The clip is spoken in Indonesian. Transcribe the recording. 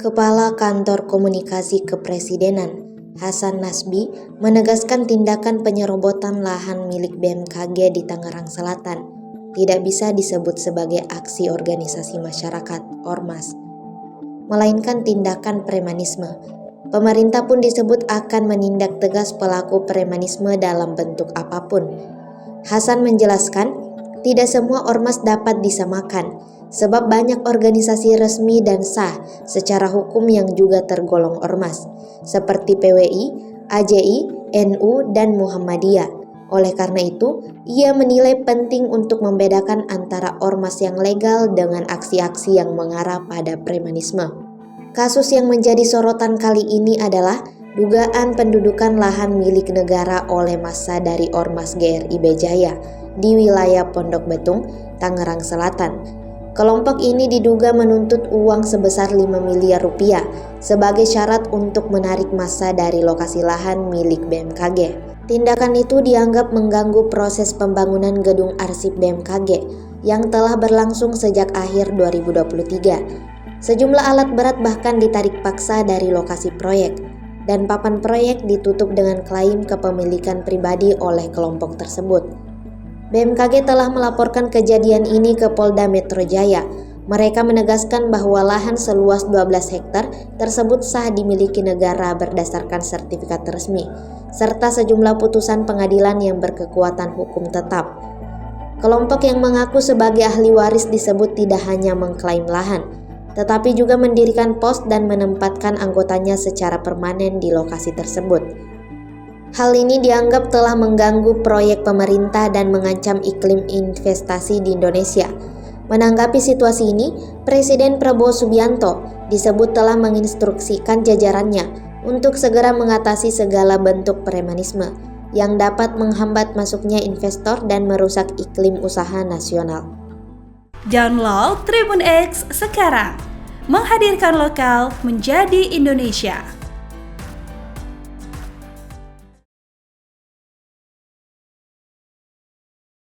Kepala Kantor Komunikasi Kepresidenan, Hasan Nasbi, menegaskan tindakan penyerobotan lahan milik BMKG di Tangerang Selatan tidak bisa disebut sebagai aksi organisasi masyarakat (ormas), melainkan tindakan premanisme. Pemerintah pun disebut akan menindak tegas pelaku premanisme dalam bentuk apapun. Hasan menjelaskan, tidak semua ormas dapat disamakan, sebab banyak organisasi resmi dan sah secara hukum yang juga tergolong ormas, seperti PWI, AJI, NU, dan Muhammadiyah. Oleh karena itu, ia menilai penting untuk membedakan antara ormas yang legal dengan aksi-aksi yang mengarah pada premanisme. Kasus yang menjadi sorotan kali ini adalah dugaan pendudukan lahan milik negara oleh massa dari Ormas GRIB Jaya di wilayah Pondok Betung, Tangerang Selatan. Kelompok ini diduga menuntut uang sebesar 5 miliar rupiah sebagai syarat untuk menarik massa dari lokasi lahan milik BMKG. Tindakan itu dianggap mengganggu proses pembangunan gedung arsip BMKG yang telah berlangsung sejak akhir 2023. Sejumlah alat berat bahkan ditarik paksa dari lokasi proyek, dan papan proyek ditutup dengan klaim kepemilikan pribadi oleh kelompok tersebut. BMKG telah melaporkan kejadian ini ke Polda Metro Jaya. Mereka menegaskan bahwa lahan seluas 12 hektar tersebut sah dimiliki negara berdasarkan sertifikat resmi, serta sejumlah putusan pengadilan yang berkekuatan hukum tetap. Kelompok yang mengaku sebagai ahli waris disebut tidak hanya mengklaim lahan, tetapi juga mendirikan pos dan menempatkan anggotanya secara permanen di lokasi tersebut. Hal ini dianggap telah mengganggu proyek pemerintah dan mengancam iklim investasi di Indonesia. Menanggapi situasi ini, Presiden Prabowo Subianto disebut telah menginstruksikan jajarannya untuk segera mengatasi segala bentuk premanisme yang dapat menghambat masuknya investor dan merusak iklim usaha nasional. Download Tribun X sekarang, menghadirkan lokal menjadi Indonesia.